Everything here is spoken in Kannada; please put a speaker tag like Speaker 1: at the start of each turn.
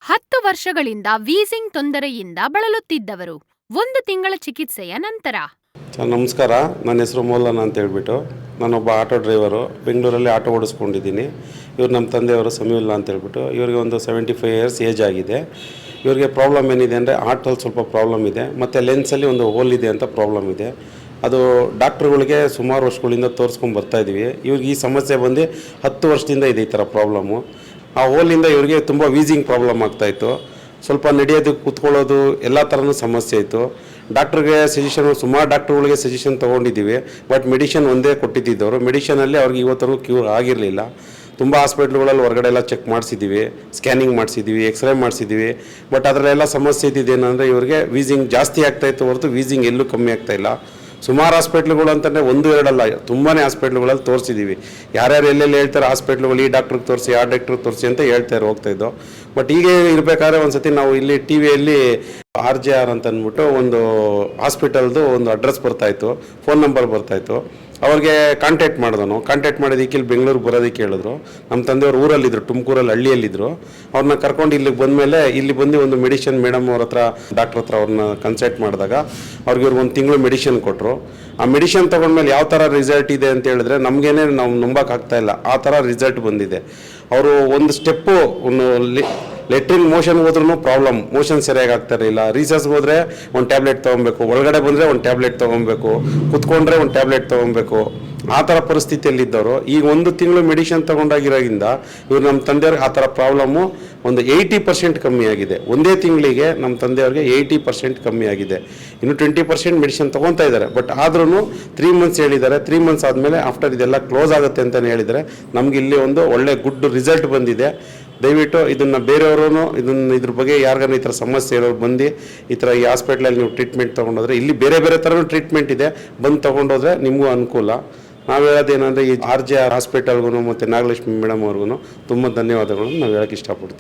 Speaker 1: 10 ವರ್ಷಗಳಿಂದ ವೀಸಿಂಗ್ ತೊಂದರೆಯಿಂದ ಬಳಲುತ್ತಿದ್ದವರು 1 ತಿಂಗಳ ಚಿಕಿತ್ಸೆಯ ನಂತರ.
Speaker 2: ನಮಸ್ಕಾರ, ನನ್ನ ಹೆಸರು ಮೌಲಾನ ಅಂತ ಹೇಳ್ಬಿಟ್ಟು ನಾನೊಬ್ಬ ಆಟೋ ಡ್ರೈವರು. ಬೆಂಗಳೂರಲ್ಲಿ ಆಟೋ ಓಡಿಸ್ಕೊಂಡಿದ್ದೀನಿ. ಇವ್ರು ನಮ್ಮ ತಂದೆಯವರು ಸಮೀವುಲ್ಲಾ ಅಂತ ಹೇಳ್ಬಿಟ್ಟು. ಇವರಿಗೆ ಒಂದು 75 ಇಯರ್ಸ್ ಏಜ್ ಆಗಿದೆ. ಇವರಿಗೆ ಪ್ರಾಬ್ಲಮ್ ಏನಿದೆ ಅಂದರೆ ಹಾರ್ಟಲ್ಲಿ ಸ್ವಲ್ಪ ಪ್ರಾಬ್ಲಮ್ ಇದೆ, ಮತ್ತು ಲೆನ್ಸಲ್ಲಿ ಒಂದು ಹೋಲ್ ಇದೆ ಅಂತ ಪ್ರಾಬ್ಲಮ್ ಇದೆ. ಅದು ಡಾಕ್ಟ್ರುಗಳಿಗೆ ಸುಮಾರು ವರ್ಷಗಳಿಂದ ತೋರಿಸ್ಕೊಂಡು ಬರ್ತಾಯಿದ್ದೀವಿ. ಇವ್ರಿಗೆ ಈ ಸಮಸ್ಯೆ ಬಂದು 10 ವರ್ಷದಿಂದ ಇದೆ ಈ ಥರ ಪ್ರಾಬ್ಲಮ್ಮು. ಆ ಹೋಲಿಂದ ಇವರಿಗೆ ತುಂಬ ವೀಸಿಂಗ್ ಪ್ರಾಬ್ಲಮ್ ಆಗ್ತಾಯಿತ್ತು. ಸ್ವಲ್ಪ ನಡೆಯೋದು, ಕೂತ್ಕೊಳ್ಳೋದು ಎಲ್ಲ ಥರನೂ ಸಮಸ್ಯೆ ಇತ್ತು. ಡಾಕ್ಟ್ರಿಗೆ ಸಜೆಷನ್, ಸುಮಾರು ಡಾಕ್ಟ್ರುಗಳಿಗೆ ಸಜೆಷನ್ ತೊಗೊಂಡಿದ್ದೀವಿ. ಬಟ್ ಮೆಡಿಷನ್ ಒಂದೇ ಕೊಟ್ಟಿದ್ದಿದ್ದವರು. ಮೆಡಿಷನಲ್ಲಿ ಅವ್ರಿಗೆ ಇವತ್ತರೆಗೂ ಕ್ಯೂರ್ ಆಗಿರಲಿಲ್ಲ. ತುಂಬ ಹಾಸ್ಪಿಟ್ಲುಗಳಲ್ಲಿ ಹೊರಗಡೆ ಎಲ್ಲ ಚೆಕ್ ಮಾಡಿಸಿದ್ದೀವಿ, ಸ್ಕ್ಯಾನಿಂಗ್ ಮಾಡಿಸಿದ್ದೀವಿ, ಎಕ್ಸ್ರೇ ಮಾಡಿಸಿದ್ದೀವಿ. ಬಟ್ ಅದರಲ್ಲೆಲ್ಲ ಸಮಸ್ಯೆ ಇದ್ದಿದ್ದೇನೆಂದರೆ ಇವರಿಗೆ ವೀಸಿಂಗ್ ಜಾಸ್ತಿ ಆಗ್ತಾಯಿತ್ತು ಹೊರತು ವೀಸಿಂಗ್ ಎಲ್ಲೂ ಕಮ್ಮಿ ಆಗ್ತಾಯಿಲ್ಲ. ಸುಮಾರು ಹಾಸ್ಪಿಟ್ಲುಗಳು ಅಂತಲೇ 1-2 ಅಲ್ಲ, ತುಂಬಾ ಹಾಸ್ಪಿಟ್ಲುಗಳಲ್ಲಿ ತೋರಿಸಿದ್ದೀವಿ. ಯಾರ್ಯಾರು ಎಲ್ಲೆಲ್ಲಿ ಹೇಳ್ತಾರೆ ಹಾಸ್ಪಿಟ್ಲುಗಳು, ಈ ಡಾಕ್ಟ್ರಿಗೆ ತೋರಿಸಿ, ಆ ಡಾಕ್ಟ್ರಿಗೆ ತೋರಿಸಿ ಅಂತ ಹೇಳ್ತಾರೆ ಹೋಗ್ತಾಯಿದ್ದೋ. ಬಟ್ ಹೀಗೆ ಇರಬೇಕಾದ್ರೆ ಒಂದು ಸತಿ ನಾವು ಇಲ್ಲಿ ಟಿ ವಿಯಲ್ಲಿ RJR ಅಂತ ಅಂದ್ಬಿಟ್ಟು ಒಂದು ಹಾಸ್ಪಿಟಲ್ದು ಒಂದು ಅಡ್ರೆಸ್ ಬರ್ತಾಯಿತ್ತು, ಫೋನ್ ನಂಬರ್ ಬರ್ತಾಯಿತ್ತು. ಅವ್ರಿಗೆ ಕಾಂಟ್ಯಾಕ್ಟ್ ಮಾಡಿದನು. ಕಾಂಟ್ಯಾಕ್ಟ್ ಮಾಡಿದ್ದಕ್ಕೆ ಇಲ್ಲಿ ಬೆಂಗಳೂರಿಗೆ ಬರೋದಕ್ಕೆ ಹೇಳಿದ್ರು. ನಮ್ಮ ತಂದೆಯವರು ಊರಲ್ಲಿದ್ದರು, ತುಮಕೂರಲ್ಲಿ ಹಳ್ಳಿಯಲ್ಲಿದ್ದರು. ಅವ್ರನ್ನ ಕರ್ಕೊಂಡು ಇಲ್ಲಿಗೆ ಬಂದಮೇಲೆ ಇಲ್ಲಿ ಬಂದು ಒಂದು ಮೆಡಿಷನ್ ಮೇಡಮ್ ಅವ್ರ ಹತ್ರ, ಡಾಕ್ಟ್ರ್ ಹತ್ರ ಅವ್ರನ್ನ ಕನ್ಸಲ್ಟ್ ಮಾಡಿದಾಗ ಅವ್ರಿಗೆ ಇವ್ರು 1 ತಿಂಗಳು ಮೆಡಿಷನ್ ಕೊಟ್ಟರು. ಆ ಮೆಡಿಷನ್ ತೊಗೊಂಡ್ಮೇಲೆ ಯಾವ ಥರ ರಿಸಲ್ಟ್ ಇದೆ ಅಂತ ಹೇಳಿದ್ರೆ ನಮಗೇನೆ ನಾವು ನಂಬೋಕ್ಕಾಗ್ತಾಯಿಲ್ಲ, ಆ ಥರ ರಿಸಲ್ಟ್ ಬಂದಿದೆ. ಅವರು ಒಂದು ಸ್ಟೆಪ್ಪು, ಒಂದು ಲೆಟ್ರಿನ್ ಮೋಷನ್ ಹೋದ್ರೂ ಪ್ರಾಬ್ಲಮ್, ಮೋಷನ್ ಸರಿಯಾಗಿ ಆಗ್ತಾ ಇರಲಿಲ್ಲ. ರೀಸರ್ಸ್ಗೆ ಹೋದರೆ ಒಂದು ಟ್ಯಾಬ್ಲೆಟ್ ತೊಗೊಬೇಕು, ಒಳಗಡೆ ಬಂದರೆ ಒಂದು ಟ್ಯಾಬ್ಲೆಟ್ ತೊಗೊಬೇಕು, ಕುತ್ಕೊಂಡ್ರೆ ಒಂದು ಟ್ಯಾಬ್ಲೆಟ್ ತೊಗೊಬೇಕು, ಆ ಥರ ಪರಿಸ್ಥಿತಿಯಲ್ಲಿದ್ದವರು. ಈಗ 1 ತಿಂಗಳು ಮೆಡಿಷನ್ ತೊಗೊಂಡಾಗಿರೋದ್ರಿಂದ ಇವರು ನಮ್ಮ ತಂದೆಯವ್ರಿಗೆ ಆ ಥರ ಪ್ರಾಬ್ಲಮ್ಮು ಒಂದು 80% ಕಮ್ಮಿ ಆಗಿದೆ. ಒಂದೇ ತಿಂಗಳಿಗೆ ನಮ್ಮ ತಂದೆಯವ್ರಿಗೆ 80% ಕಮ್ಮಿ ಆಗಿದೆ. ಇನ್ನು 20% ಮೆಡಿಷನ್ ತೊಗೊತಾ ಇದ್ದಾರೆ. ಬಟ್ ಆದ್ರೂ 3 ಮಂತ್ಸ್ ಹೇಳಿದ್ದಾರೆ. 3 ಮಂತ್ಸ್ ಆದಮೇಲೆ ಆಫ್ಟರ್ ಇದೆಲ್ಲ ಕ್ಲೋಸ್ ಆಗುತ್ತೆ ಅಂತಲೇ ಹೇಳಿದ್ದಾರೆ. ನಮಗೆ ಇಲ್ಲಿ ಒಂದು ಒಳ್ಳೆ ಗುಡ್ ರಿಸಲ್ಟ್ ಬಂದಿದೆ. ದಯವಿಟ್ಟು ಇದನ್ನು ಬೇರೆಯವರು ಇದ್ರ ಬಗ್ಗೆ ಯಾರಿಗಾರು ಈ ಥರ ಸಮಸ್ಯೆ ಇರೋರು ಬಂದು ಈ ಥರ ಈ ಹಾಸ್ಪಿಟ್ಲಲ್ಲಿ ನೀವು ಟ್ರೀಟ್ಮೆಂಟ್ ತೊಗೊಂಡೋದ್ರೆ, ಇಲ್ಲಿ ಬೇರೆ ಬೇರೆ ಥರನೂ ಟ್ರೀಟ್ಮೆಂಟ್ ಇದೆ, ಬಂದು ತೊಗೊಂಡೋದ್ರೆ ನಿಮಗೂ ಅನುಕೂಲ. ನಾವು ಹೇಳೋದೇನೆಂದರೆ ಈ RJR ಹಾಸ್ಪಿಟಲ್ಗೂ ಮತ್ತು ನಾಗಲಕ್ಷ್ಮಿ ಮೇಡಮ್ ಅವ್ರಿಗೂ ತುಂಬ ಧನ್ಯವಾದಗಳನ್ನು ನಾವು ಹೇಳೋಕ್ಕೆ ಇಷ್ಟಪಡ್ತೀವಿ.